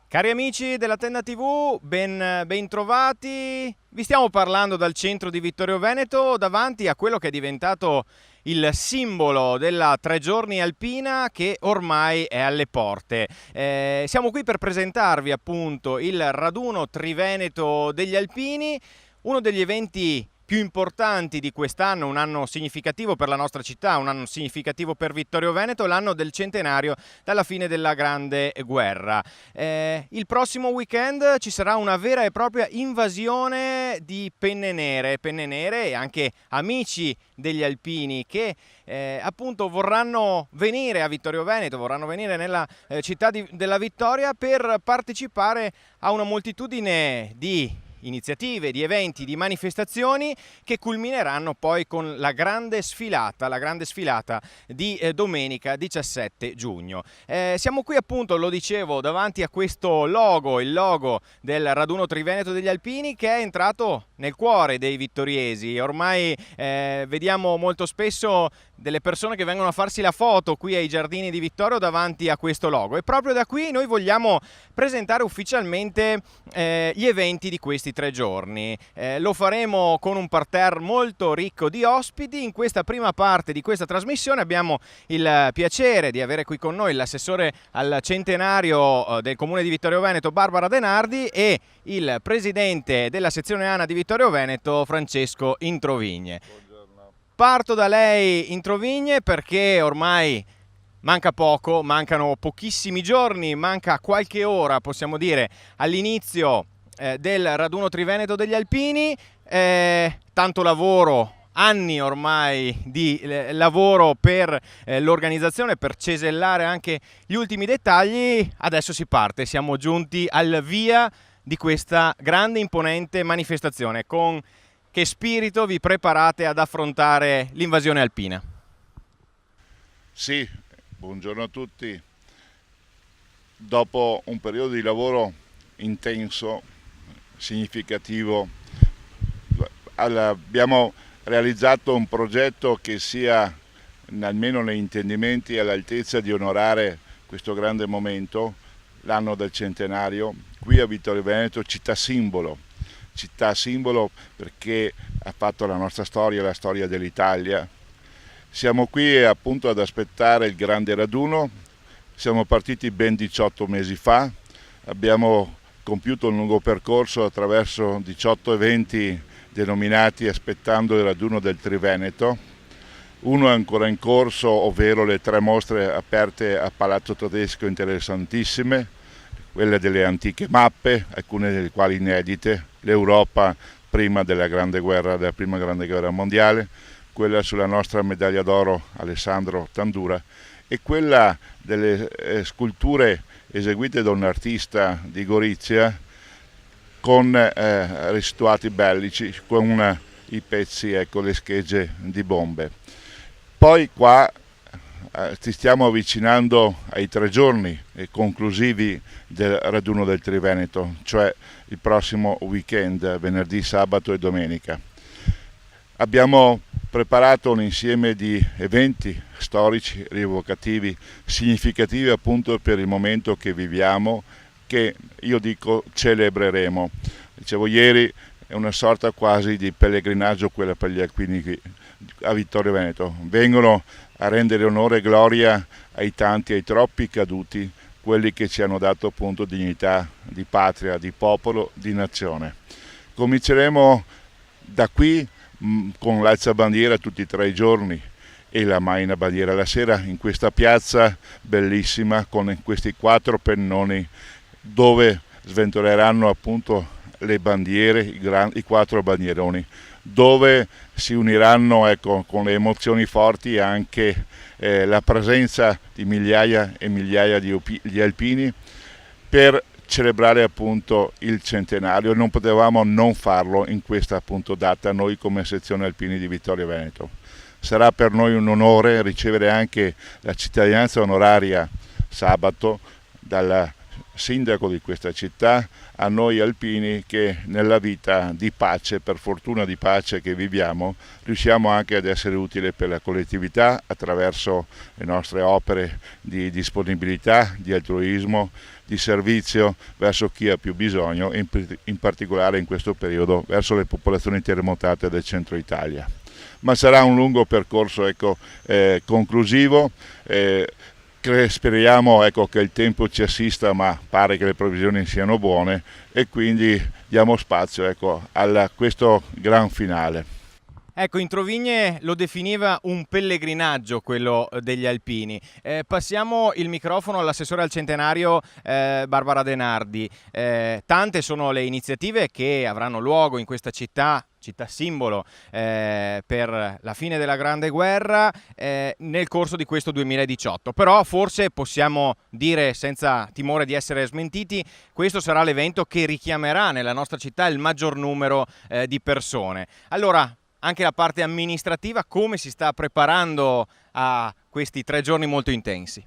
Cari amici della Tenda TV, ben trovati. Vi stiamo parlando dal centro di Vittorio Veneto, davanti a quello che è diventato il simbolo della 3 giorni alpina, che ormai è alle porte. Siamo qui per presentarvi appunto il raduno Triveneto degli Alpini, uno degli eventi più importanti di quest'anno, un anno significativo per la nostra città, un anno significativo per Vittorio Veneto, l'anno del centenario dalla fine della Grande Guerra. Il prossimo weekend ci sarà una vera e propria invasione di penne nere e anche amici degli alpini che appunto vorranno venire a Vittorio Veneto, vorranno venire nella città della Vittoria per partecipare a una moltitudine di iniziative, di eventi, di manifestazioni che culmineranno poi con la grande sfilata di domenica 17 giugno. Siamo qui appunto, lo dicevo, davanti a questo logo, il logo del raduno Triveneto degli Alpini, che è entrato nel cuore dei vittoriesi. Ormai vediamo molto spesso delle persone che vengono a farsi la foto qui ai giardini di Vittorio davanti a questo logo, e proprio da qui noi vogliamo presentare ufficialmente gli eventi di questi 3 giorni. Lo faremo con un parterre molto ricco di ospiti. In questa prima parte di questa trasmissione abbiamo il piacere di avere qui con noi l'assessore al centenario del comune di Vittorio Veneto, Barbara Denardi, e il presidente della sezione ANA di Vittorio Veneto, Francesco Introvigne. Parto da lei, Introvigne, perché ormai manca poco, mancano pochissimi giorni, manca qualche ora, possiamo dire, all'inizio del raduno Triveneto degli Alpini. Tanto lavoro, anni ormai di lavoro per l'organizzazione, per cesellare anche gli ultimi dettagli. Adesso si parte, siamo giunti al via di questa grande imponente manifestazione. Con che spirito vi preparate ad affrontare l'invasione alpina? Sì, buongiorno a tutti. Dopo un periodo di lavoro intenso, significativo, abbiamo realizzato un progetto che sia, almeno nei intendimenti, all'altezza di onorare questo grande momento, l'anno del centenario, qui a Vittorio Veneto, città simbolo perché ha fatto la nostra storia, la storia dell'Italia. Siamo qui appunto ad aspettare il grande raduno. Siamo partiti ben 18 mesi fa, abbiamo compiuto un lungo percorso attraverso 18 eventi denominati Aspettando il raduno del Triveneto. Uno è ancora in corso, ovvero le 3 mostre aperte a Palazzo Tedesco, interessantissime, quelle delle antiche mappe, alcune delle quali inedite, l'Europa prima della prima grande guerra mondiale, quella sulla nostra medaglia d'oro Alessandro Tandura, e quella delle sculture eseguite da un artista di Gorizia con rituati bellici, con i pezzi, ecco, le schegge di bombe. Poi qua ci stiamo avvicinando ai 3 giorni conclusivi del raduno del Triveneto, cioè il prossimo weekend, venerdì, sabato e domenica. Abbiamo preparato un insieme di eventi storici, rievocativi, significativi appunto per il momento che viviamo, che io dico celebreremo. Dicevo ieri, è una sorta quasi di pellegrinaggio quella per gli alpini a Vittorio Veneto. Vengono a rendere onore e gloria ai tanti, ai troppi caduti, quelli che ci hanno dato appunto dignità di patria, di popolo, di nazione. Cominceremo da qui con l'alzabandiera tutti e 3 i giorni e la maina bandiera la sera in questa piazza bellissima con questi 4 pennoni dove sventoleranno appunto le bandiere, i 4 bandieroni, dove si uniranno, ecco, con le emozioni forti anche la presenza di migliaia e migliaia di alpini per celebrare appunto il centenario. Non potevamo non farlo in questa appunto data noi come sezione alpini di Vittorio Veneto. Sarà per noi un onore ricevere anche la cittadinanza onoraria sabato dalla sindaco di questa città, a noi alpini che nella vita di pace, per fortuna di pace che viviamo, riusciamo anche ad essere utili per la collettività attraverso le nostre opere di disponibilità, di altruismo, di servizio verso chi ha più bisogno, in particolare in questo periodo verso le popolazioni terremotate del centro Italia. Ma sarà un lungo percorso, conclusivo. Speriamo, che il tempo ci assista, ma pare che le previsioni siano buone e quindi diamo spazio, a questo gran finale. Ecco, Introvigne lo definiva un pellegrinaggio quello degli alpini. Passiamo il microfono all'assessore al centenario Barbara Denardi. Tante sono le iniziative che avranno luogo in questa città simbolo per la fine della Grande Guerra nel corso di questo 2018. Però forse possiamo dire senza timore di essere smentiti, questo sarà l'evento che richiamerà nella nostra città il maggior numero di persone. Allora, anche la parte amministrativa, come si sta preparando a questi 3 giorni molto intensi?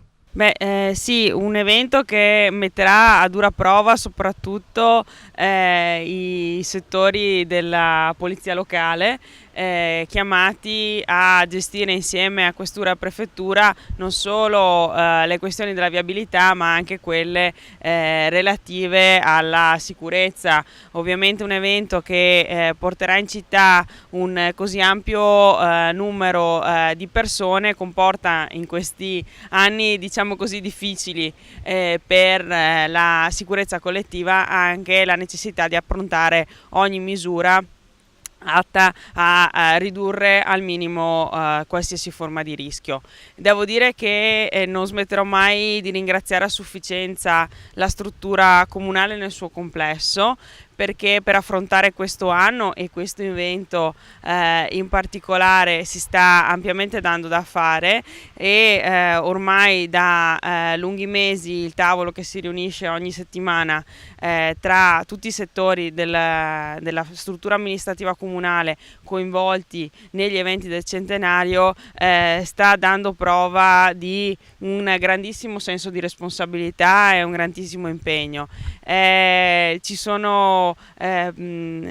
Sì, un evento che metterà a dura prova soprattutto i settori della polizia locale, chiamati a gestire insieme a questura e prefettura non solo le questioni della viabilità, ma anche quelle relative alla sicurezza. Ovviamente un evento che porterà in città un così ampio numero di persone comporta in questi anni, diciamo così, difficili per la sicurezza collettiva anche la necessità di approntare ogni misura atta a ridurre al minimo qualsiasi forma di rischio. Devo dire che non smetterò mai di ringraziare a sufficienza la struttura comunale nel suo complesso, perché per affrontare questo anno e questo evento in particolare si sta ampiamente dando da fare e ormai da lunghi mesi il tavolo che si riunisce ogni settimana tra tutti i settori della struttura amministrativa comunale coinvolti negli eventi del centenario sta dando prova di un grandissimo senso di responsabilità e un grandissimo impegno. Ci sono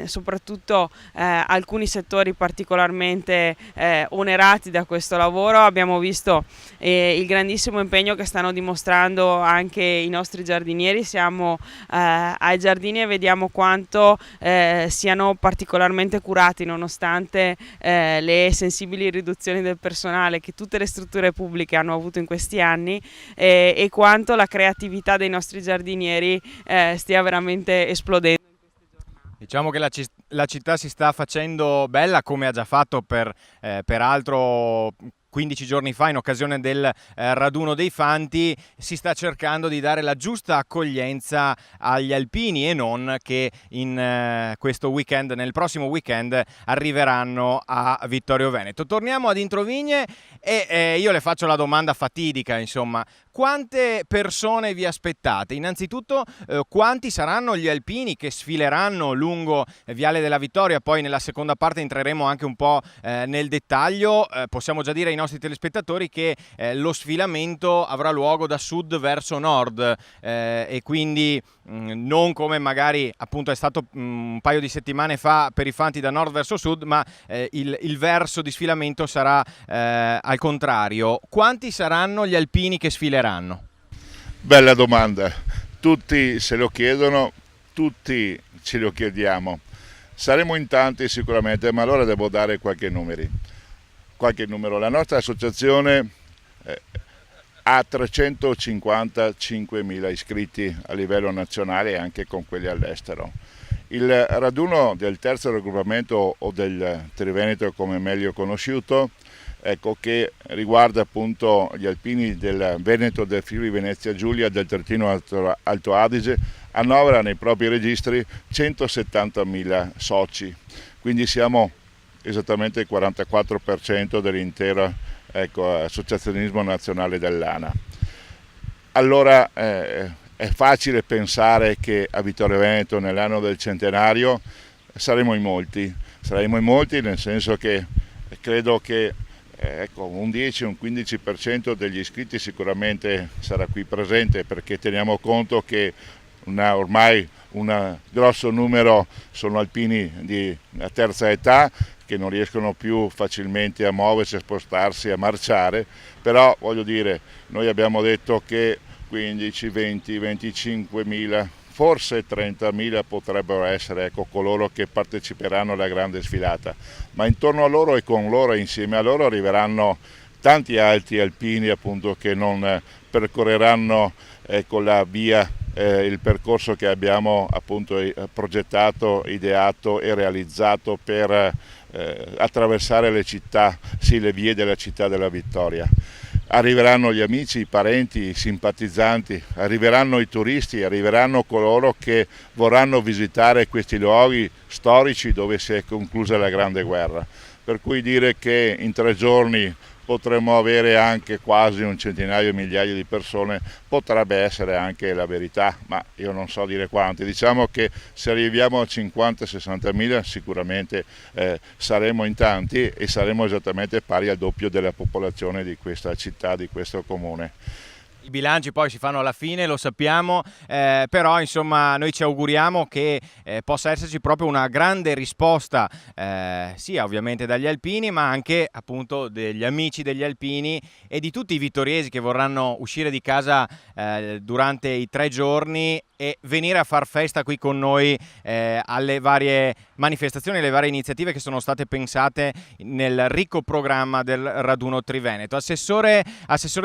soprattutto alcuni settori particolarmente onerati da questo lavoro. Abbiamo visto il grandissimo impegno che stanno dimostrando anche i nostri giardinieri. Siamo ai giardini e vediamo quanto siano particolarmente curati nonostante le sensibili riduzioni del personale che tutte le strutture pubbliche hanno avuto in questi anni e quanto la creatività dei nostri giardinieri stia veramente esplodendo. Diciamo che la città si sta facendo bella, come ha già fatto peraltro 15 giorni fa in occasione del raduno dei Fanti. Si sta cercando di dare la giusta accoglienza agli alpini e non, che in questo weekend, nel prossimo weekend, arriveranno a Vittorio Veneto. Torniamo ad Introvigne e io le faccio la domanda fatidica, insomma. Quante persone vi aspettate? Innanzitutto, quanti saranno gli alpini che sfileranno lungo Viale della Vittoria? Poi nella seconda parte entreremo anche un po' nel dettaglio. Possiamo già dire ai nostri telespettatori che lo sfilamento avrà luogo da sud verso nord e quindi non come magari appunto è stato un paio di settimane fa per i Fanti da nord verso sud, ma il verso di sfilamento sarà al contrario. Quanti saranno gli alpini che sfileranno? Bella domanda, tutti se lo chiedono, tutti ce lo chiediamo. Saremo in tanti sicuramente, ma allora devo dare qualche numero. La nostra associazione ha 355.000 iscritti a livello nazionale e anche con quelli all'estero. Il raduno del terzo raggruppamento o del Triveneto, come meglio conosciuto, che riguarda appunto gli alpini del Veneto, del Friuli Venezia Giulia, del Trentino Alto Adige, annovera nei propri registri 170.000 soci, quindi siamo esattamente il 44% dell'intero associazionismo nazionale dell'ANA. Allora è facile pensare che a Vittorio Veneto nell'anno del centenario saremo in molti nel senso che credo che ecco, un 10, un 15% degli iscritti sicuramente sarà qui presente, perché teniamo conto che ormai un grosso numero sono alpini di terza età che non riescono più facilmente a muoversi, a spostarsi, a marciare, però voglio dire, noi abbiamo detto che 15, 20, 25 mila, forse 30.000 potrebbero essere, ecco, coloro che parteciperanno alla grande sfilata, ma intorno a loro e con loro e insieme a loro arriveranno tanti altri alpini, appunto, che non percorreranno, ecco, la via, il percorso che abbiamo appunto progettato, ideato e realizzato per attraversare le città, sì, le vie della città della vittoria. Arriveranno gli amici, i parenti, i simpatizzanti, arriveranno i turisti, arriveranno coloro che vorranno visitare questi luoghi storici dove si è conclusa la Grande Guerra. Per cui dire che in 3 giorni potremmo avere anche quasi un centinaio, migliaia di persone, potrebbe essere anche la verità, ma io non so dire quanti. Diciamo che se arriviamo a 50-60 mila sicuramente saremo in tanti e saremo esattamente pari al doppio della popolazione di questa città, di questo comune. I bilanci poi si fanno alla fine, lo sappiamo, però insomma noi ci auguriamo che possa esserci proprio una grande risposta, sia ovviamente dagli alpini, ma anche appunto degli amici degli alpini e di tutti i vittoriesi che vorranno uscire di casa durante i 3 giorni e venire a far festa qui con noi alle varie manifestazioni, alle varie iniziative che sono state pensate nel ricco programma del raduno Triveneto. Assessore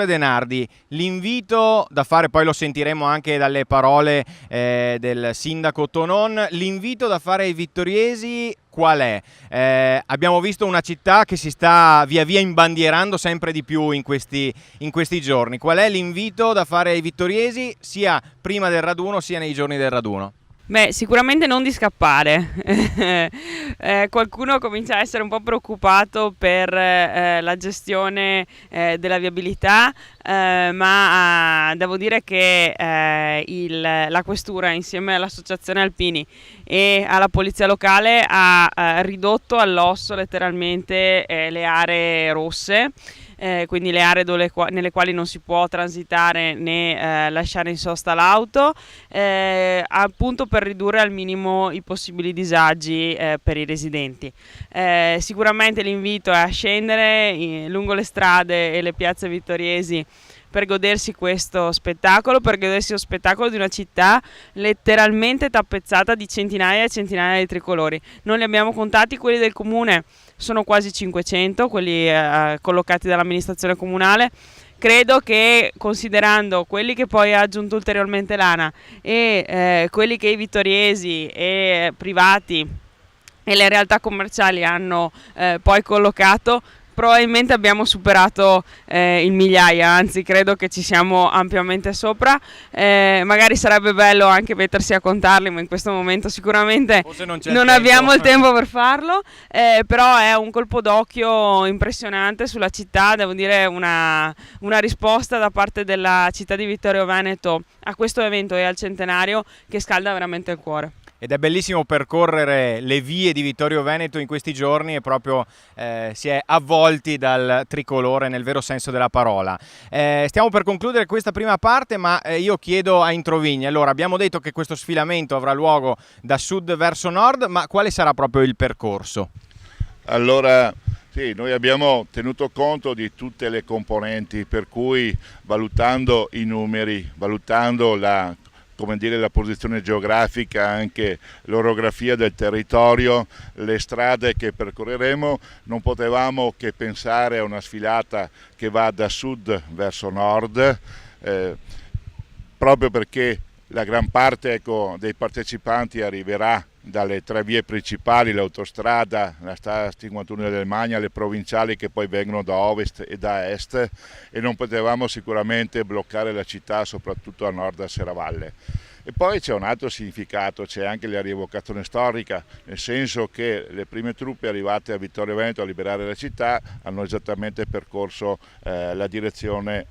Denardi, l'invito da fare, poi lo sentiremo anche dalle parole del sindaco Tonon, l'invito da fare ai vittoriesi qual è? Abbiamo visto una città che si sta via via imbandierando sempre di più in questi giorni. Qual è l'invito da fare ai vittoriesi sia prima del raduno sia nei giorni del raduno? Beh, sicuramente non di scappare. Qualcuno comincia a essere un po' preoccupato per la gestione della viabilità, ma devo dire che la Questura insieme all'Associazione Alpini e alla Polizia Locale ha ridotto all'osso letteralmente le aree rosse. Quindi le aree nelle quali non si può transitare né lasciare in sosta l'auto, appunto per ridurre al minimo i possibili disagi per i residenti. Sicuramente l'invito è a scendere lungo le strade e le piazze vittoriesi per godersi questo spettacolo, per godersi lo spettacolo di una città letteralmente tappezzata di centinaia e centinaia di tricolori. Non li abbiamo contati quelli del comune, sono quasi 500 quelli collocati dall'amministrazione comunale. Credo che, considerando quelli che poi ha aggiunto ulteriormente l'ANA e quelli che i vittoriesi e privati e le realtà commerciali hanno poi collocato, probabilmente abbiamo superato il migliaia, anzi credo che ci siamo ampiamente sopra. Magari sarebbe bello anche mettersi a contarli, ma in questo momento sicuramente non abbiamo il tempo per farlo, però è un colpo d'occhio impressionante sulla città, devo dire una risposta da parte della città di Vittorio Veneto a questo evento e al centenario che scalda veramente il cuore. Ed è bellissimo percorrere le vie di Vittorio Veneto in questi giorni e proprio si è avvolti dal tricolore nel vero senso della parola. Stiamo per concludere questa prima parte, ma io chiedo a Introvigni. Allora, abbiamo detto che questo sfilamento avrà luogo da sud verso nord, ma quale sarà proprio il percorso? Allora, sì, noi abbiamo tenuto conto di tutte le componenti, per cui valutando i numeri, valutando la posizione geografica, anche l'orografia del territorio, le strade che percorreremo, non potevamo che pensare a una sfilata che va da sud verso nord, proprio perché la gran parte, dei partecipanti arriverà dalle 3 vie principali, l'autostrada, la strada 51 del Magna, le provinciali che poi vengono da ovest e da est, e non potevamo sicuramente bloccare la città, soprattutto a nord a Serravalle. E poi c'è un altro significato, c'è anche la rievocazione storica, nel senso che le prime truppe arrivate a Vittorio Veneto a liberare la città hanno esattamente percorso la direzione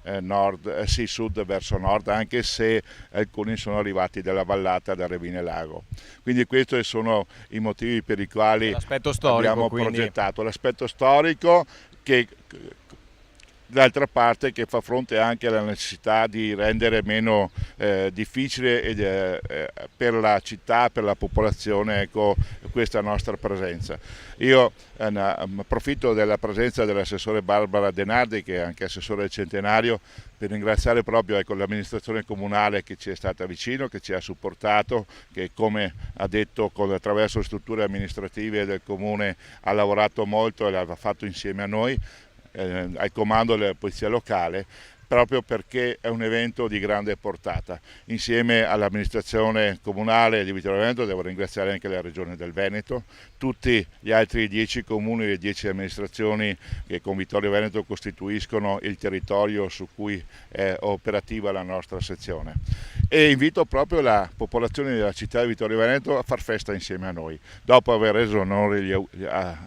sud verso nord, anche se alcuni sono arrivati dalla vallata da Revine Lago. Quindi questi sono i motivi per i quali abbiamo progettato l'aspetto storico, che d'altra parte che fa fronte anche alla necessità di rendere meno difficile per la città, per la popolazione, ecco, questa nostra presenza. Io approfitto della presenza dell'assessore Barbara Denardi, che è anche assessore del Centenario, per ringraziare proprio, ecco, l'amministrazione comunale che ci è stata vicino, che ci ha supportato, che come ha detto attraverso le strutture amministrative del comune ha lavorato molto e l'ha fatto insieme a noi, al comando della polizia locale, proprio perché è un evento di grande portata. Insieme all'amministrazione comunale di Vittorio Veneto devo ringraziare anche la Regione del Veneto, tutti gli altri 10 comuni e 10 amministrazioni che con Vittorio Veneto costituiscono il territorio su cui è operativa la nostra sezione. E invito proprio la popolazione della città di Vittorio Veneto a far festa insieme a noi, dopo aver reso onore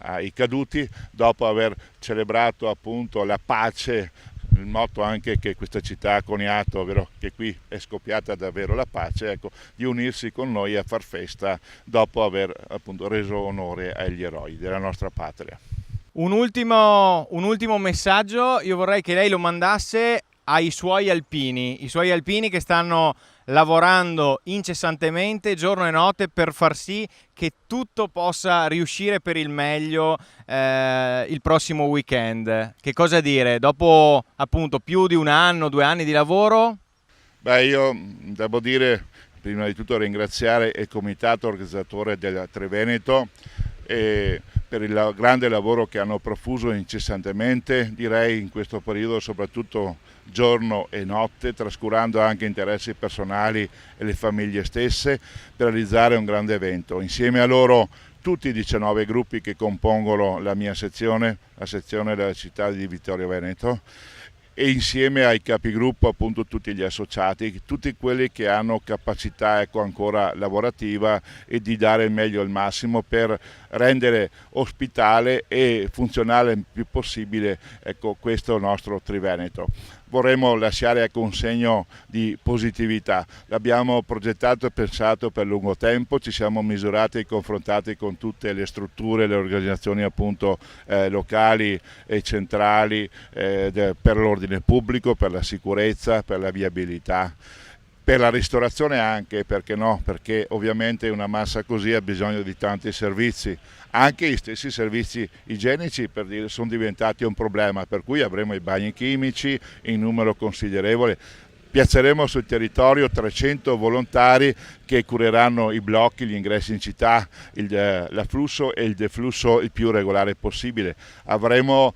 ai caduti, dopo aver celebrato appunto la pace, il motto anche che questa città ha coniato, ovvero che qui è scoppiata davvero la pace, ecco, di unirsi con noi a far festa dopo aver appunto reso onore agli eroi della nostra patria. Un ultimo messaggio, io vorrei che lei lo mandasse ai suoi alpini che stanno lavorando incessantemente giorno e notte per far sì che tutto possa riuscire per il meglio il prossimo weekend. Che cosa dire? Dopo appunto più di 1 anno, 2 anni di lavoro? Beh, io devo dire, prima di tutto ringraziare il comitato organizzatore del Triveneto per il grande lavoro che hanno profuso incessantemente, direi in questo periodo soprattutto giorno e notte, trascurando anche interessi personali e le famiglie stesse per realizzare un grande evento. Insieme a loro tutti i 19 gruppi che compongono la mia sezione, la sezione della città di Vittorio Veneto, e insieme ai capigruppo appunto tutti gli associati, tutti quelli che hanno capacità, ecco, ancora lavorativa e di dare il meglio al massimo per rendere ospitale e funzionale il più possibile, ecco, questo nostro Triveneto. Vorremmo lasciare, ecco, un segno di positività. L'abbiamo progettato e pensato per lungo tempo, ci siamo misurati e confrontati con tutte le strutture, le organizzazioni appunto locali e centrali per l'ordine pubblico, per la sicurezza, per la viabilità, per la ristorazione anche, perché no? Perché ovviamente una massa così ha bisogno di tanti servizi, anche gli stessi servizi igienici, per dire, sono diventati un problema, per cui avremo i bagni chimici in numero considerevole. Piazzeremo sul territorio 300 volontari che cureranno i blocchi, gli ingressi in città, l'afflusso e il deflusso il più regolare possibile. Avremo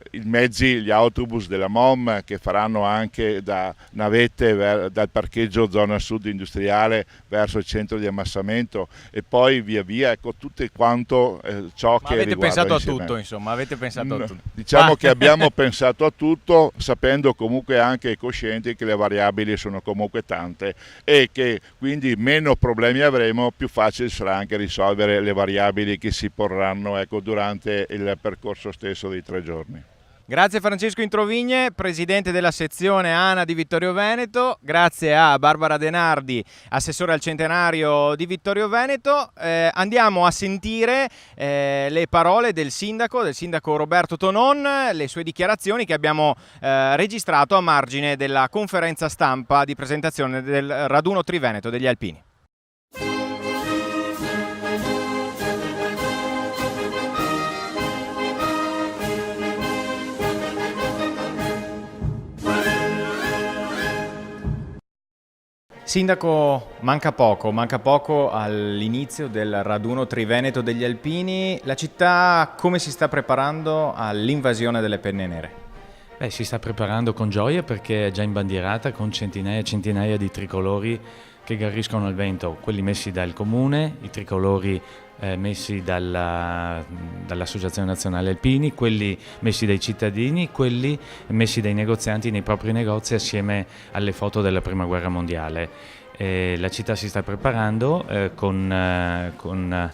i mezzi, gli autobus della MOM che faranno anche da navette dal parcheggio zona sud industriale verso il centro di ammassamento e poi via via, ecco, tutto quanto ciò che avete pensato a insieme. tutto, insomma, avete pensato a tutto. Diciamo che abbiamo pensato a tutto, sapendo comunque anche e coscienti che le variabili sono comunque tante e che quindi meno problemi avremo, più facile sarà anche risolvere le variabili che si porranno, ecco, durante il percorso stesso dei 3 giorni. Grazie Francesco Introvigne, presidente della sezione ANA di Vittorio Veneto, grazie a Barbara Denardi, assessore al Centenario di Vittorio Veneto. Andiamo a sentire le parole del sindaco Roberto Tonon, le sue dichiarazioni che abbiamo registrato a margine della conferenza stampa di presentazione del raduno Triveneto degli Alpini. Sindaco, manca poco all'inizio del raduno Triveneto degli Alpini. La città come si sta preparando all'invasione delle penne nere? Si sta preparando con gioia perché è già imbandierata con centinaia e centinaia di tricolori che gariscono al vento, quelli messi dal comune, i tricolori messi dall'Associazione Nazionale Alpini, quelli messi dai cittadini, quelli messi dai negozianti nei propri negozi assieme alle foto della Prima Guerra Mondiale. La città si sta preparando con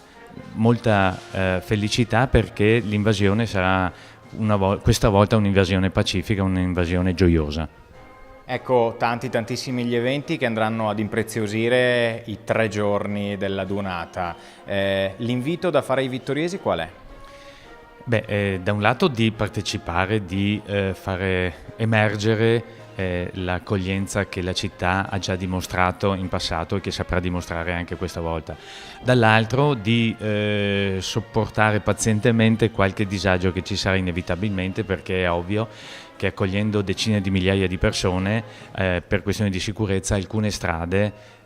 molta felicità perché l'invasione sarà questa volta un'invasione pacifica, un'invasione gioiosa. Ecco, tantissimi gli eventi che andranno ad impreziosire i 3 giorni della dunata. L'invito da fare ai vittoriesi qual è? Da un lato di partecipare, di fare emergere l'accoglienza che la città ha già dimostrato in passato e che saprà dimostrare anche questa volta. Dall'altro di sopportare pazientemente qualche disagio che ci sarà inevitabilmente, perché è ovvio che accogliendo decine di migliaia di persone per questioni di sicurezza alcune strade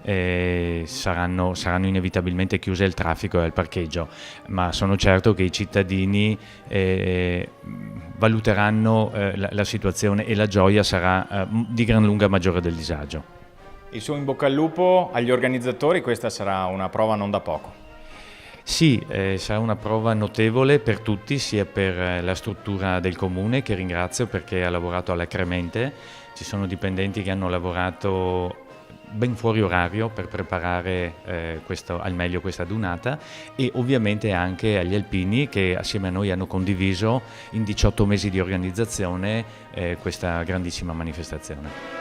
saranno inevitabilmente chiuse al traffico e al parcheggio, ma sono certo che i cittadini valuteranno la situazione e la gioia sarà di gran lunga maggiore del disagio. Il suo in bocca al lupo agli organizzatori, questa sarà una prova non da poco. Sì, sarà una prova notevole per tutti, sia per la struttura del comune, che ringrazio perché ha lavorato alacremente. Ci sono dipendenti che hanno lavorato ben fuori orario per preparare al meglio questa adunata, e ovviamente anche agli alpini che assieme a noi hanno condiviso in 18 mesi di organizzazione questa grandissima manifestazione.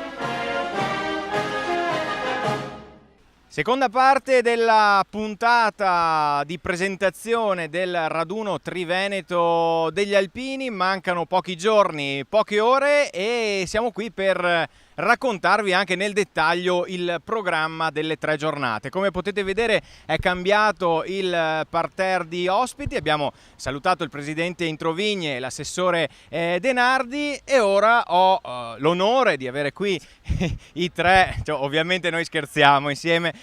Seconda parte della puntata di presentazione del raduno Triveneto degli Alpini. Mancano pochi giorni, poche ore, e siamo qui per raccontarvi anche nel dettaglio il programma delle 3 giornate. Come potete vedere è cambiato il parterre di ospiti, abbiamo salutato il presidente Introvigne e l'assessore Denardi, e ora ho l'onore di avere qui i 3, cioè, ovviamente noi scherziamo insieme,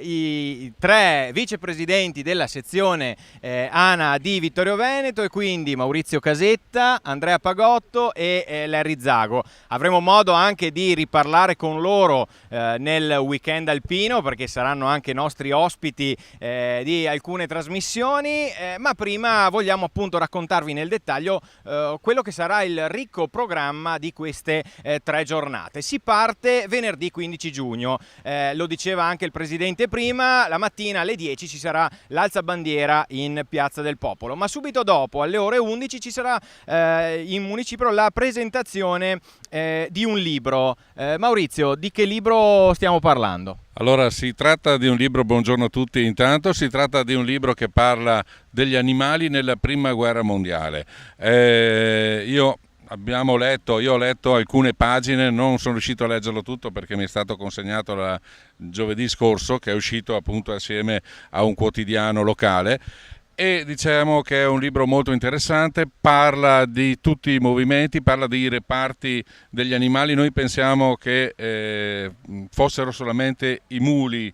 i 3 vicepresidenti della sezione ANA di Vittorio Veneto, e quindi Maurizio Casetta, Andrea Pagotto e Larry Zago. Avremo modo anche di riparlare con loro nel weekend alpino, perché saranno anche nostri ospiti di alcune trasmissioni, ma prima vogliamo appunto raccontarvi nel dettaglio quello che sarà il ricco programma di queste 3 giornate. Si parte venerdì 15 giugno, lo diceva anche il presidente prima, la mattina alle 10 ci sarà l'alzabandiera in Piazza del Popolo, ma subito dopo alle ore 11 ci sarà in municipio la presentazione di un libro. Maurizio, di che libro stiamo parlando? Allora, si tratta di un libro, buongiorno a tutti intanto, si tratta di un libro che parla degli animali nella prima guerra mondiale. Io ho letto alcune pagine, non sono riuscito a leggerlo tutto perché mi è stato consegnato giovedì scorso, che è uscito appunto assieme a un quotidiano locale. E diciamo che è un libro molto interessante, parla di tutti i movimenti, parla dei reparti degli animali. Noi pensiamo che fossero solamente i muli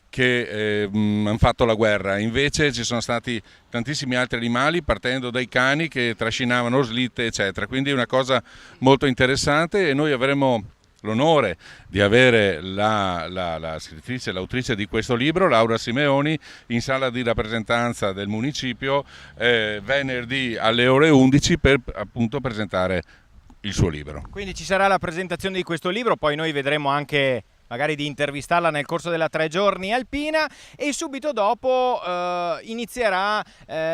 che hanno fatto la guerra, invece ci sono stati tantissimi altri animali, partendo dai cani che trascinavano slitte eccetera, quindi è una cosa molto interessante, e noi avremo l'onore di avere la scrittrice, l'autrice di questo libro, Laura Simeoni, in sala di rappresentanza del municipio venerdì alle ore 11 per appunto presentare il suo libro. Quindi ci sarà la presentazione di questo libro, poi noi vedremo anche magari di intervistarla nel corso della 3 giorni alpina, e subito dopo inizierà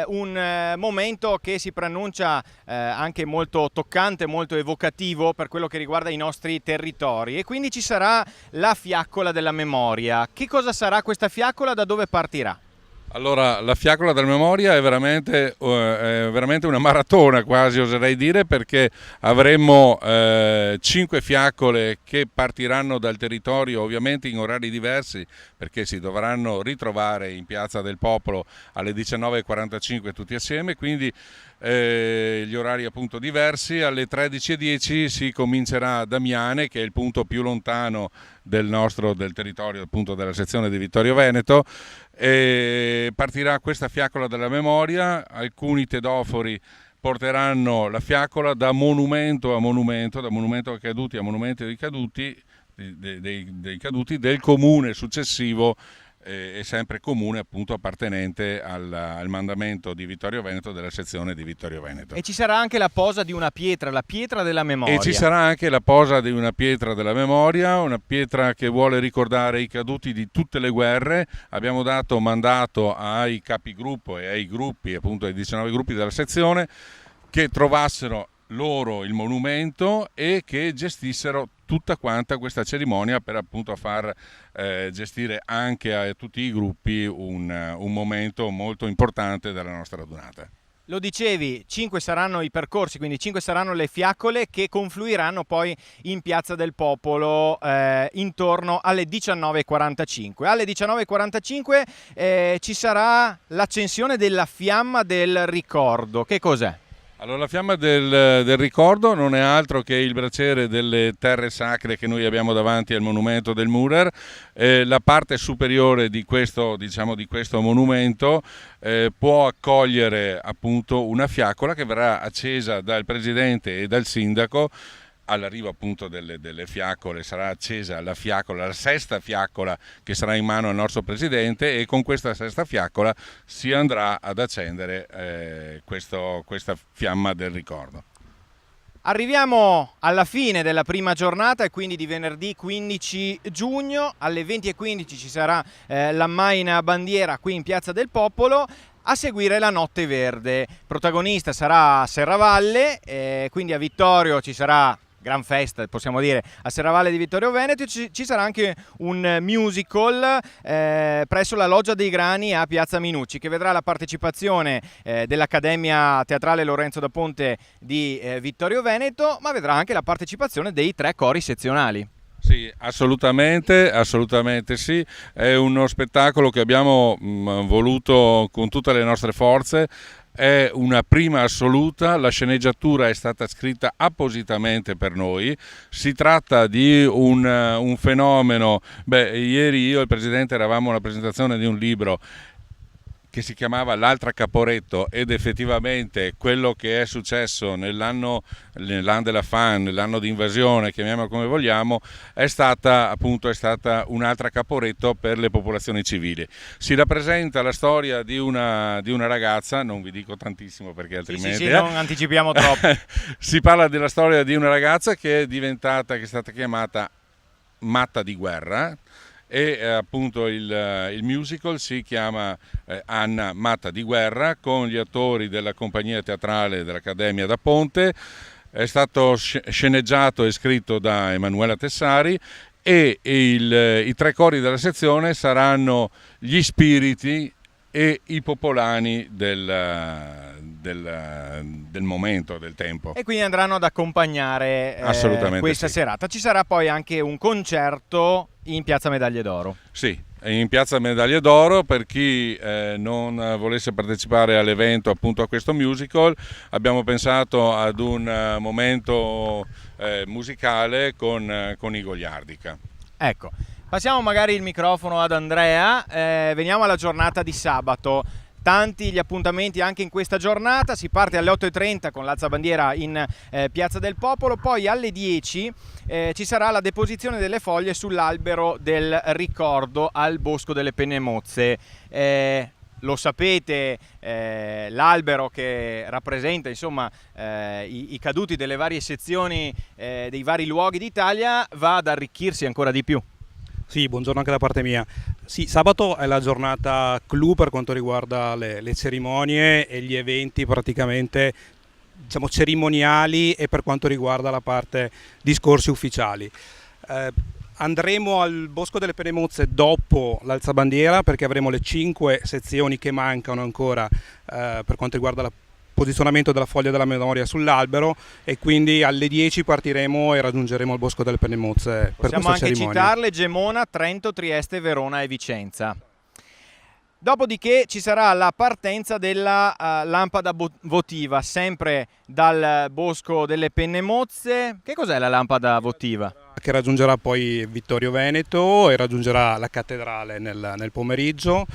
un momento che si preannuncia anche molto toccante, molto evocativo per quello che riguarda i nostri territori, e quindi ci sarà la fiaccola della memoria. Che cosa sarà questa fiaccola? Da dove partirà? Allora, la fiaccola della memoria è veramente una maratona, quasi oserei dire, perché avremo 5 fiaccole che partiranno dal territorio, ovviamente in orari diversi, perché si dovranno ritrovare in Piazza del Popolo alle 19:45 tutti assieme, quindi gli orari appunto diversi. Alle 13:10 si comincerà a Damiane, che è il punto più lontano del territorio appunto della sezione di Vittorio Veneto, e partirà questa fiaccola della memoria. Alcuni tedofori porteranno la fiaccola da monumento a monumento, da monumento ai caduti a monumento dei caduti, dei caduti del comune successivo, è sempre comune appunto appartenente al mandamento di Vittorio Veneto, della sezione di Vittorio Veneto. E ci sarà anche la posa di una pietra, la pietra della memoria. E ci sarà anche la posa di una pietra della memoria, una pietra che vuole ricordare i caduti di tutte le guerre. Abbiamo dato mandato ai capigruppo e ai gruppi, appunto ai 19 gruppi della sezione, che trovassero loro il monumento e che gestissero tutta quanta questa cerimonia, per appunto far gestire anche a tutti i gruppi un momento molto importante della nostra radunata. Lo dicevi, 5 saranno i percorsi, quindi 5 saranno le fiaccole che confluiranno poi in Piazza del Popolo intorno alle 19.45. Alle 19.45 ci sarà l'accensione della fiamma del ricordo. Che cos'è? Allora, la fiamma del ricordo non è altro che il braciere delle terre sacre che noi abbiamo davanti al monumento del Müller. La parte superiore di questo monumento può accogliere appunto una fiaccola che verrà accesa dal presidente e dal sindaco. All'arrivo appunto delle fiaccole sarà accesa la sesta fiaccola che sarà in mano al nostro presidente, e con questa sesta fiaccola si andrà ad accendere questa fiamma del ricordo. Arriviamo alla fine della prima giornata, e quindi di venerdì 15 giugno. Alle 20.15 ci sarà l'ammaina bandiera qui in Piazza del Popolo. A seguire la Notte Verde. Protagonista sarà Serravalle, quindi a Vittorio ci sarà gran festa, possiamo dire, a Serravalle di Vittorio Veneto. Ci sarà anche un musical presso la Loggia dei Grani a Piazza Minucci, che vedrà la partecipazione dell'Accademia Teatrale Lorenzo da Ponte di Vittorio Veneto, ma vedrà anche la partecipazione dei 3 cori sezionali. Sì, assolutamente sì. È uno spettacolo che abbiamo voluto con tutte le nostre forze. È una prima assoluta, la sceneggiatura è stata scritta appositamente per noi. Si tratta di un fenomeno. Ieri io e il Presidente eravamo alla presentazione di un libro che si chiamava L'Altra Caporetto, ed effettivamente quello che è successo nell'anno della FAN, nell'anno di invasione, chiamiamola come vogliamo, è stata un'altra Caporetto per le popolazioni civili. Si rappresenta la storia di una ragazza, non vi dico tantissimo perché altrimenti sì, non anticipiamo troppo. Si parla della storia di una ragazza che è stata chiamata matta di guerra, e appunto il musical si chiama Anna Matta di Guerra, con gli attori della compagnia teatrale dell'Accademia da Ponte. È stato sceneggiato e scritto da Emanuela Tessari, e i 3 cori della sezione saranno gli spiriti e i popolani del momento, del tempo. E quindi andranno ad accompagnare questa sì. serata. Ci sarà poi anche un concerto in Piazza Medaglie d'Oro. Sì, in Piazza Medaglie d'Oro, per chi non volesse partecipare all'evento, appunto a questo musical, abbiamo pensato ad un momento musicale con i Goliardica. Ecco, passiamo magari il microfono ad Andrea. Veniamo alla giornata di sabato. Tanti gli appuntamenti anche in questa giornata. Si parte alle 8.30 con l'alzabandiera in Piazza del Popolo, poi alle 10 ci sarà la deposizione delle foglie sull'albero del ricordo al Bosco delle Pennemozze. Lo sapete, l'albero che rappresenta insomma i caduti delle varie sezioni dei vari luoghi d'Italia va ad arricchirsi ancora di più. Sì, buongiorno anche da parte mia. Sì, sabato è la giornata clou per quanto riguarda le cerimonie e gli eventi praticamente, diciamo, cerimoniali, e per quanto riguarda la parte discorsi ufficiali. Andremo al Bosco delle Pennemozze dopo l'alzabandiera, perché avremo le 5 sezioni che mancano ancora per quanto riguarda la posizionamento della foglia della memoria sull'albero, e quindi alle 10 partiremo e raggiungeremo il Bosco delle Pennemozze per Possiamo questa anche cerimonia. citarle: Gemona, Trento, Trieste, Verona e Vicenza. Dopodiché ci sarà la partenza della lampada votiva, sempre dal Bosco delle Pennemozze. Che cos'è la lampada votiva? Che raggiungerà poi Vittorio Veneto e raggiungerà la cattedrale nel pomeriggio.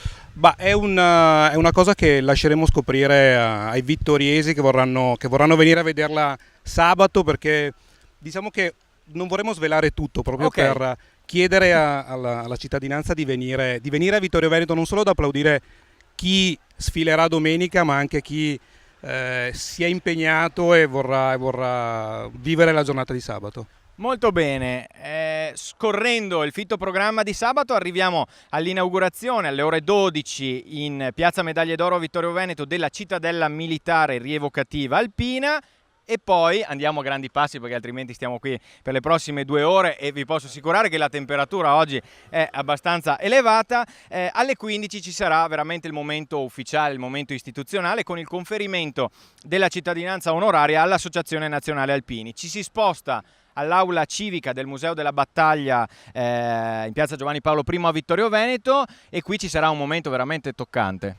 È una cosa che lasceremo scoprire ai vittoriesi che vorranno venire a vederla sabato, perché diciamo che non vorremmo svelare tutto, proprio per chiedere alla cittadinanza di venire a Vittorio Veneto, non solo ad applaudire chi sfilerà domenica, ma anche chi si è impegnato e vorrà vivere la giornata di sabato. Molto bene, scorrendo il fitto programma di sabato arriviamo all'inaugurazione alle ore 12 in Piazza Medaglie d'Oro Vittorio Veneto della cittadella militare rievocativa alpina, e poi andiamo a grandi passi perché altrimenti stiamo qui per le prossime 2 ore e vi posso assicurare che la temperatura oggi è abbastanza elevata. Alle 15 ci sarà veramente il momento ufficiale, il momento istituzionale con il conferimento della cittadinanza onoraria all'Associazione Nazionale Alpini. Ci si sposta all'aula civica del Museo della Battaglia in piazza Giovanni Paolo I a Vittorio Veneto e qui ci sarà un momento veramente toccante.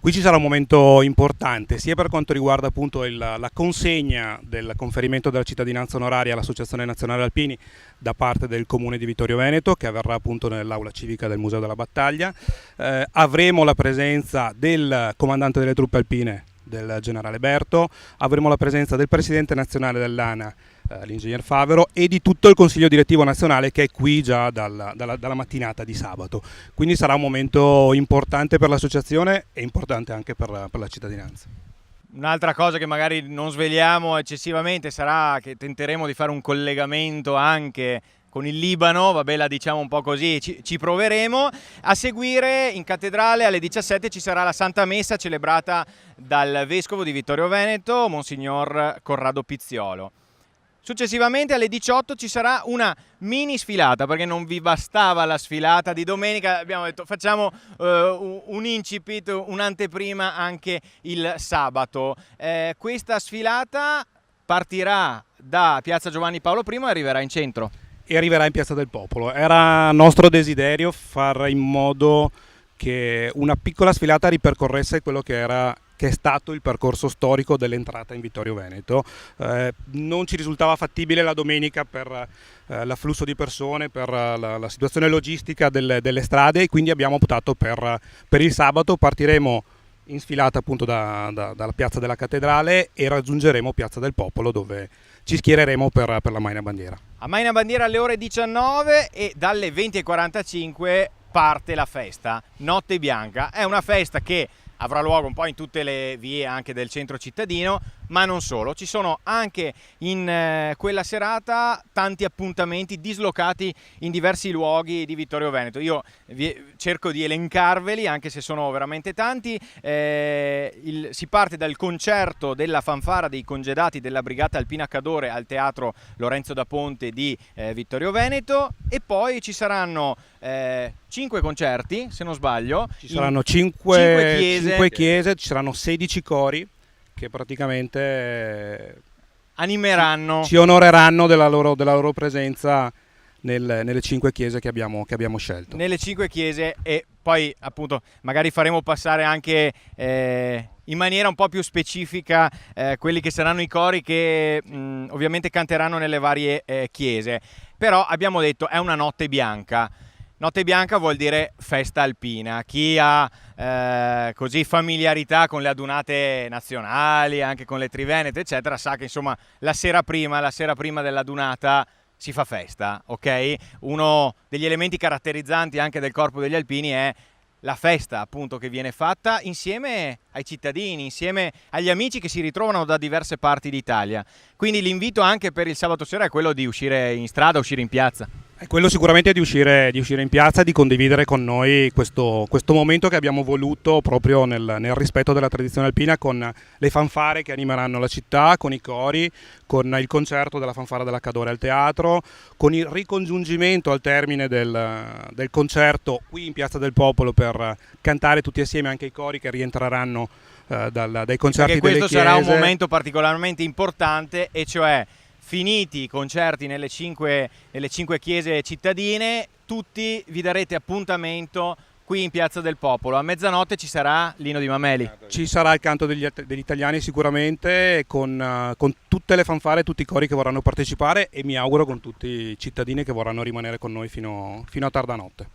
Qui ci sarà un momento importante sia per quanto riguarda appunto la consegna del conferimento della cittadinanza onoraria all'Associazione Nazionale Alpini da parte del Comune di Vittorio Veneto, che avverrà appunto nell'aula civica del Museo della Battaglia. Avremo la presenza del comandante delle truppe alpine, del generale Berto, avremo la presenza del presidente nazionale dell'ANA, l'ingegner Favero, e di tutto il consiglio direttivo nazionale che è qui già dalla mattinata di sabato. Quindi sarà un momento importante per l'associazione e importante anche per la cittadinanza. Un'altra cosa che magari non sveliamo eccessivamente sarà che tenteremo di fare un collegamento anche con il Libano, vabbè, la diciamo un po' così, ci proveremo. A seguire in cattedrale alle 17 ci sarà la Santa Messa celebrata dal Vescovo di Vittorio Veneto, Monsignor Corrado Pizziolo. Successivamente alle 18 ci sarà una mini sfilata, perché non vi bastava la sfilata di domenica, abbiamo detto facciamo un incipit, un'anteprima anche il sabato. Questa sfilata partirà da piazza Giovanni Paolo I e arriverà in centro. E arriverà in Piazza del Popolo. Era nostro desiderio fare in modo che una piccola sfilata ripercorresse quello che è stato il percorso storico dell'entrata in Vittorio Veneto. Non ci risultava fattibile la domenica per l'afflusso di persone, per la situazione logistica delle strade, e quindi abbiamo optato per il sabato. Partiremo in sfilata appunto dalla piazza della Cattedrale e raggiungeremo Piazza del Popolo, dove ci schiereremo per la Maina Bandiera. A Maina Bandiera alle ore 19 e dalle 20:45 parte la festa Notte Bianca. È una festa che avrà luogo un po' in tutte le vie anche del centro cittadino, ma non solo, ci sono anche in quella serata tanti appuntamenti dislocati in diversi luoghi di Vittorio Veneto. Io cerco di elencarveli anche se sono veramente tanti. Si parte dal concerto della fanfara dei congedati della Brigata Alpina Cadore al Teatro Lorenzo da Ponte di Vittorio Veneto, e poi ci saranno 5 concerti, se non sbaglio. Ci saranno 5 chiese, ci saranno 16 cori che praticamente animeranno, ci onoreranno della loro presenza nelle 5 chiese che abbiamo scelto. Nelle 5 chiese, e poi appunto magari faremo passare anche in maniera un po' più specifica quelli che saranno i cori che ovviamente canteranno nelle varie chiese. Però abbiamo detto è una notte bianca. Notte bianca vuol dire festa alpina. Chi ha così familiarità con le adunate nazionali, anche con le trivenete eccetera, sa che insomma la sera prima della adunata si fa festa, ok? Uno degli elementi caratterizzanti anche del corpo degli alpini è la festa appunto che viene fatta insieme ai cittadini, insieme agli amici che si ritrovano da diverse parti d'Italia. Quindi l'invito anche per il sabato sera è quello di uscire in strada, uscire in piazza. È quello sicuramente di uscire in piazza, di condividere con noi questo momento che abbiamo voluto proprio nel rispetto della tradizione alpina, con le fanfare che animeranno la città, con i cori, con il concerto della fanfara della Cadore al teatro, con il ricongiungimento al termine del concerto qui in Piazza del Popolo per cantare tutti assieme anche i cori che rientreranno dai concerti delle chiese. Questo sarà un momento particolarmente importante, e cioè finiti i concerti nelle 5 chiese cittadine, tutti vi darete appuntamento qui in Piazza del Popolo. A mezzanotte ci sarà l'Inno di Mameli. Ci sarà il canto degli italiani sicuramente, con tutte le fanfare, tutti i cori che vorranno partecipare, e mi auguro con tutti i cittadini che vorranno rimanere con noi fino a tarda notte.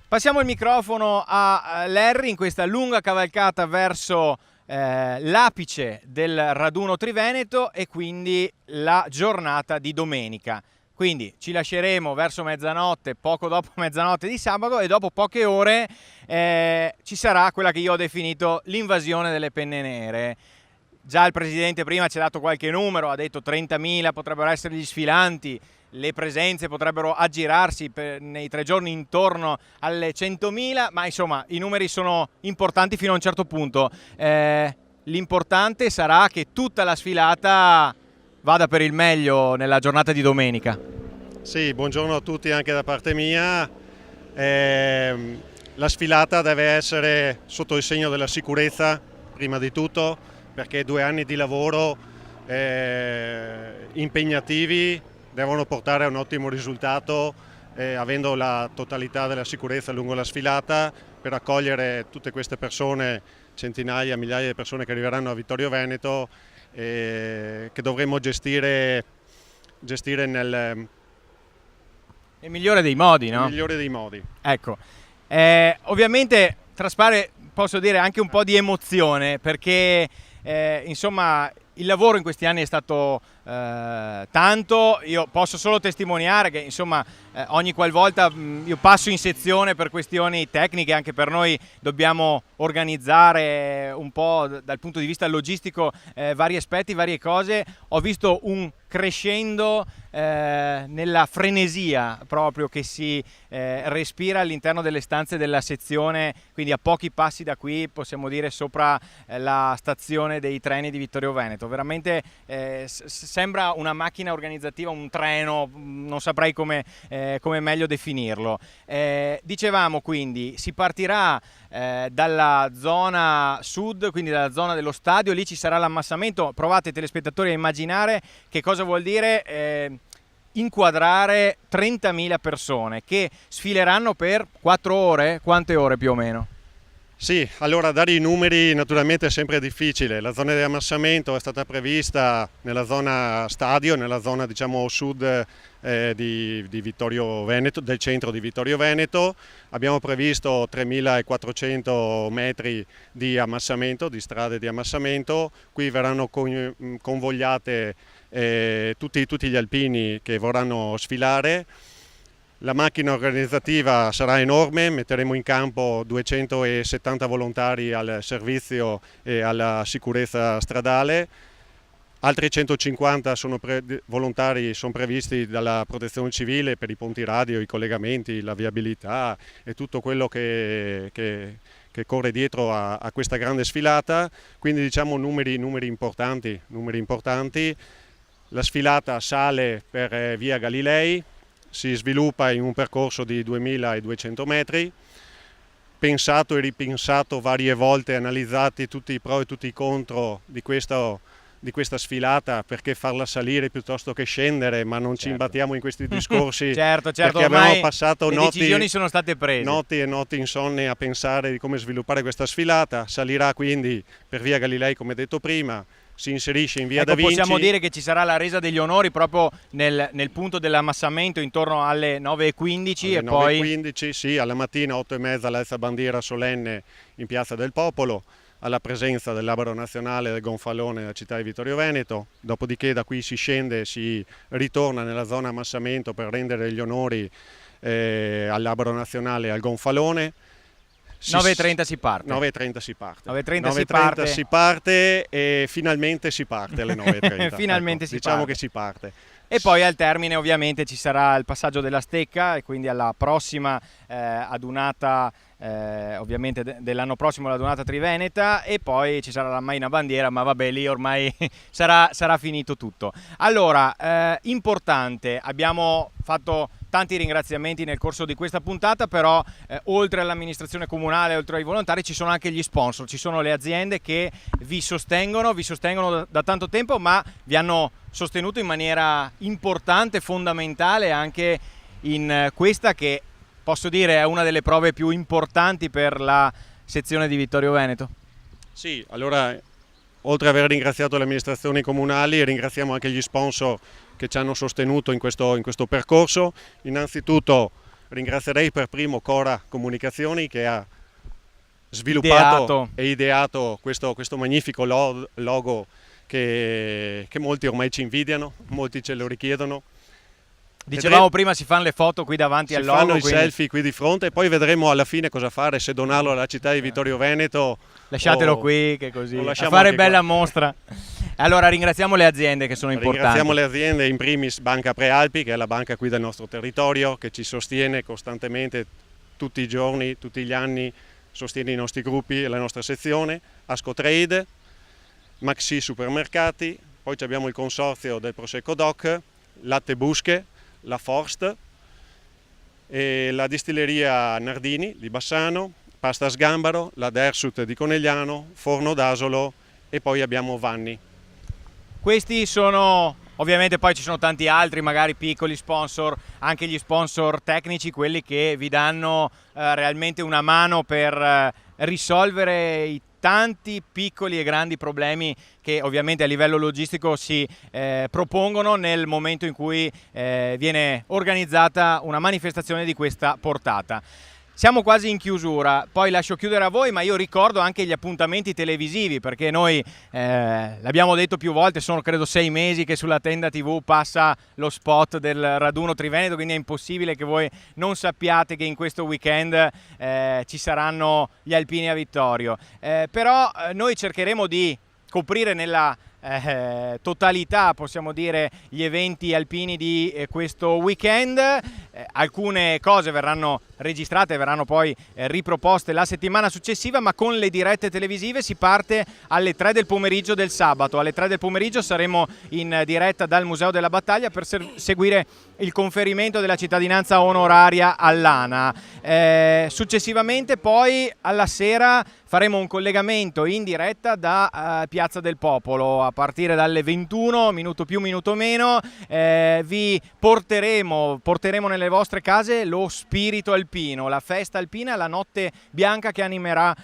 Passiamo il microfono a Larry in questa lunga cavalcata verso l'apice del raduno Triveneto e quindi la giornata di domenica. Quindi ci lasceremo verso mezzanotte, poco dopo mezzanotte di sabato, e dopo poche ore ci sarà quella che io ho definito l'invasione delle penne nere. Già il presidente prima ci ha dato qualche numero, ha detto 30.000 potrebbero essere gli sfilanti, le presenze potrebbero aggirarsi nei 3 giorni intorno alle 100.000, ma insomma i numeri sono importanti fino a un certo punto. L'importante sarà che tutta la sfilata vada per il meglio nella giornata di domenica. Sì, buongiorno a tutti anche da parte mia. La sfilata deve essere sotto il segno della sicurezza, prima di tutto, perché 2 anni di lavoro impegnativi devono portare a un ottimo risultato, avendo la totalità della sicurezza lungo la sfilata per accogliere tutte queste persone, centinaia, migliaia di persone che arriveranno a Vittorio Veneto, che dovremo gestire nel migliore dei modi, no? migliore dei modi. Ecco, ovviamente traspare, posso dire, anche un po' di emozione, perché insomma il lavoro in questi anni è stato tanto. Io posso solo testimoniare che insomma ogni qualvolta io passo in sezione per questioni tecniche, anche per noi dobbiamo organizzare un po' dal punto di vista logistico vari aspetti, varie cose, ho visto un crescendo nella frenesia proprio che si respira all'interno delle stanze della sezione, quindi a pochi passi da qui, possiamo dire sopra la stazione dei treni di Vittorio Veneto. Veramente sembra una macchina organizzativa, un treno, non saprei come meglio definirlo. Dicevamo quindi, si partirà dalla zona sud, quindi dalla zona dello stadio, lì ci sarà l'ammassamento. Provate, telespettatori, a immaginare che cosa vuol dire inquadrare 30.000 persone che sfileranno per 4 ore, quante ore più o meno? Sì, allora dare i numeri naturalmente è sempre difficile. La zona di ammassamento è stata prevista nella zona stadio, nella zona diciamo sud di Vittorio Veneto, del centro di Vittorio Veneto. Abbiamo previsto 3.400 metri di ammassamento, di strade di ammassamento. Qui verranno convogliate tutti gli alpini che vorranno sfilare. La macchina organizzativa sarà enorme, metteremo in campo 270 volontari al servizio e alla sicurezza stradale, altri 150 volontari sono previsti dalla protezione civile per i ponti radio, i collegamenti, la viabilità e tutto quello che corre dietro a questa grande sfilata, quindi diciamo numeri importanti. La sfilata sale per via Galilei, si sviluppa in un percorso di 2.200 metri, pensato e ripensato varie volte, analizzati tutti i pro e tutti i contro di questa sfilata, perché farla salire piuttosto che scendere, ma non ci imbattiamo in questi discorsi. certo, perché abbiamo passato le decisioni sono state prese. Notti e notti insonni a pensare di come sviluppare questa sfilata. Salirà quindi per via Galilei, come detto prima, si inserisce in via Da Vinci. Possiamo dire che ci sarà la resa degli onori proprio nel punto dell'ammassamento intorno alle 9.15 e poi 9.15, sì, alla mattina 8.30 l'alza bandiera solenne in Piazza del Popolo, alla presenza dell'Albero Nazionale del Gonfalone della città di Vittorio Veneto. Dopodiché da qui si scende e si ritorna nella zona ammassamento per rendere gli onori all'Albero Nazionale e al Gonfalone. 9.30 si parte. 9.30 si parte. 9.30 si parte e finalmente si parte alle 9.30. Finalmente ecco, si diciamo parte. che si parte. E poi al termine ovviamente ci sarà il passaggio della stecca e quindi alla prossima adunata, ovviamente dell'anno prossimo, l'adunata triveneta, e poi ci sarà la Maina Bandiera, ma vabbè, lì ormai sarà finito tutto. Allora, importante, abbiamo fatto tanti ringraziamenti nel corso di questa puntata, però oltre all'amministrazione comunale, oltre ai volontari, ci sono anche gli sponsor, ci sono le aziende che vi sostengono da tanto tempo, ma vi hanno sostenuto in maniera importante, fondamentale anche in questa che posso dire è una delle prove più importanti per la sezione di Vittorio Veneto. Sì, allora oltre ad aver ringraziato le amministrazioni comunali, ringraziamo anche gli sponsor che ci hanno sostenuto in questo percorso. Innanzitutto ringrazierei per primo Cora Comunicazioni, che ha sviluppato e ideato questo magnifico logo che molti ormai ci invidiano, molti ce lo richiedono. Dicevamo prima, si fanno le foto qui davanti al logo. Si fanno i selfie qui di fronte e poi vedremo alla fine cosa fare, se donarlo alla città di Vittorio Veneto. Lasciatelo qui, che così, a fare bella qua. Mostra. Allora ringraziamo le aziende che sono importanti. Ringraziamo le aziende, in primis Banca Prealpi, che è la banca qui del nostro territorio, che ci sostiene costantemente tutti i giorni, tutti gli anni, sostiene i nostri gruppi e la nostra sezione. Ascotrade, Maxi Supermercati, poi abbiamo il consorzio del Prosecco DOC, Latte Busche, la Forst, e la distilleria Nardini di Bassano, Pasta Sgambaro, la Dersut di Conegliano, Forno d'Asolo e poi abbiamo Vanni. Questi sono, ovviamente poi ci sono tanti altri, magari piccoli sponsor, anche gli sponsor tecnici, quelli che vi danno realmente una mano per risolvere i tanti piccoli e grandi problemi che ovviamente a livello logistico si propongono nel momento in cui viene organizzata una manifestazione di questa portata. Siamo quasi in chiusura, poi lascio chiudere a voi, ma io ricordo anche gli appuntamenti televisivi, perché noi, l'abbiamo detto più volte, sono credo 6 mesi che sulla Tenda TV passa lo spot del raduno Triveneto, quindi è impossibile che voi non sappiate che in questo weekend ci saranno gli alpini a Vittorio. Però noi cercheremo di coprire nella totalità, possiamo dire, gli eventi alpini di questo weekend. Alcune cose verranno registrate e verranno poi riproposte la settimana successiva, ma con le dirette televisive si parte alle 3 del pomeriggio del sabato. Alle 3 del pomeriggio saremo in diretta dal Museo della Battaglia per seguire il conferimento della cittadinanza onoraria all'ANA. Successivamente poi alla sera faremo un collegamento in diretta da Piazza del Popolo a partire dalle 21, minuto più, minuto meno. Vi porteremo nelle vostre case lo spirito alpino, la festa alpina, la notte bianca che animerà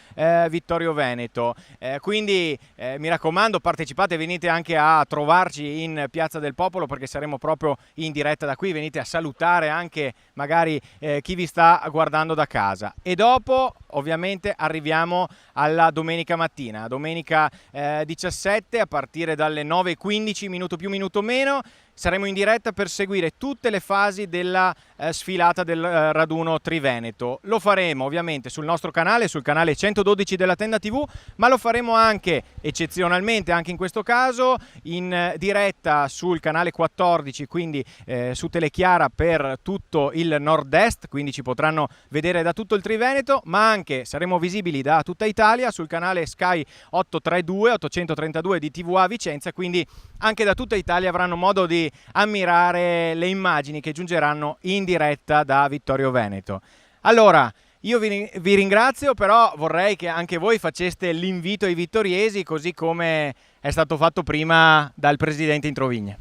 Vittorio Veneto. Quindi mi raccomando, partecipate, venite anche a trovarci in Piazza del Popolo, perché saremo proprio in diretta da qui, venite a salutare anche magari chi vi sta guardando da casa. E dopo ovviamente arriviamo alla domenica mattina, domenica 17 a partire dalle 9:15, minuto più minuto meno. Saremo in diretta per seguire tutte le fasi della sfilata del raduno Triveneto. Lo faremo ovviamente sul nostro canale, sul canale 112 della Tenda TV, ma lo faremo anche, eccezionalmente anche in questo caso, in diretta sul canale 14, quindi su Telechiara per tutto il nord-est, quindi ci potranno vedere da tutto il Triveneto, ma anche saremo visibili da tutta Italia sul canale Sky 832 di TVA Vicenza, quindi anche da tutta Italia avranno modo di ammirare le immagini che giungeranno in diretta da Vittorio Veneto. Allora, io vi ringrazio, però vorrei che anche voi faceste l'invito ai vittoriesi, così come è stato fatto prima dal presidente Introvigne.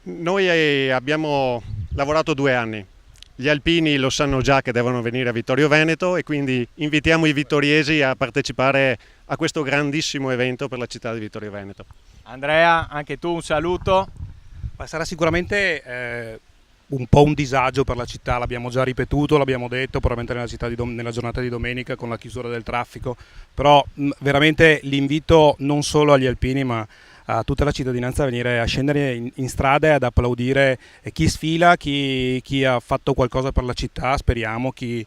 Noi abbiamo lavorato 2 anni. Gli alpini lo sanno già che devono venire a Vittorio Veneto e quindi invitiamo i vittoriesi a partecipare a questo grandissimo evento per la città di Vittorio Veneto. Andrea, anche tu un saluto. Ma sarà sicuramente un po' un disagio per la città, l'abbiamo già ripetuto, l'abbiamo detto, probabilmente nella giornata di domenica con la chiusura del traffico, però veramente l'invito non solo agli alpini ma a tutta la cittadinanza a venire a scendere in strada e ad applaudire chi sfila, chi ha fatto qualcosa per la città, speriamo, chi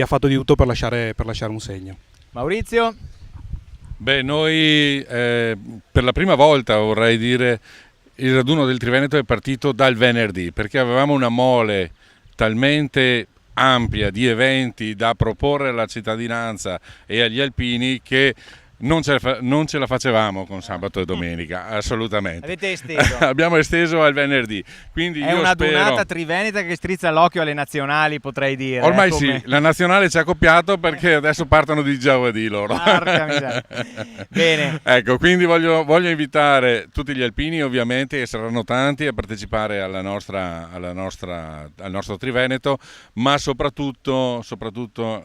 ha fatto di tutto per lasciare un segno. Maurizio? Beh, noi per la prima volta, vorrei dire, il raduno del Triveneto è partito dal venerdì, perché avevamo una mole talmente ampia di eventi da proporre alla cittadinanza e agli alpini che non ce la facevamo con sabato e domenica, assolutamente. Avete esteso? Abbiamo esteso al venerdì. Quindi è io una spero... donata triveneta che strizza l'occhio alle nazionali, potrei dire. Ormai sì, la nazionale ci ha copiato perché adesso partono di giovedì loro. Bene. Ecco, quindi voglio invitare tutti gli alpini, ovviamente, e saranno tanti, a partecipare al nostro Triveneto, ma soprattutto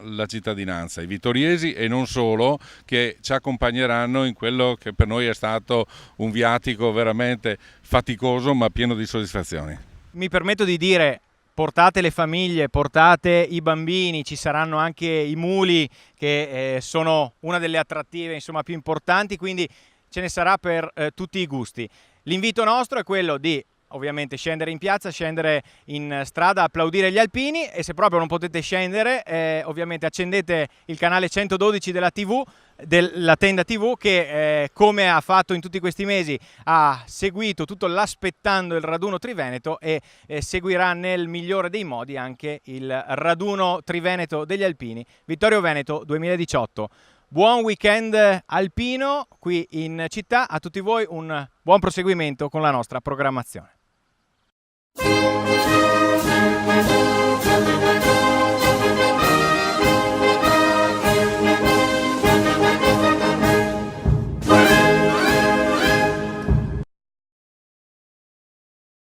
la cittadinanza, i vittoriesi e non solo, che ci accompagneranno in quello che per noi è stato un viatico veramente faticoso ma pieno di soddisfazioni. Mi permetto di dire, portate le famiglie, portate i bambini, ci saranno anche i muli che sono una delle attrattive più importanti, quindi ce ne sarà per tutti i gusti. L'invito nostro è quello di ovviamente scendere in piazza, scendere in strada, applaudire gli alpini, e se proprio non potete scendere ovviamente accendete il canale 112 della TV, della Tenda TV, che come ha fatto in tutti questi mesi ha seguito tutto l'aspettando il raduno Triveneto e seguirà nel migliore dei modi anche il raduno Triveneto degli alpini Vittorio Veneto 2018. buon weekend alpino qui in città, a tutti voi un buon proseguimento con la nostra programmazione.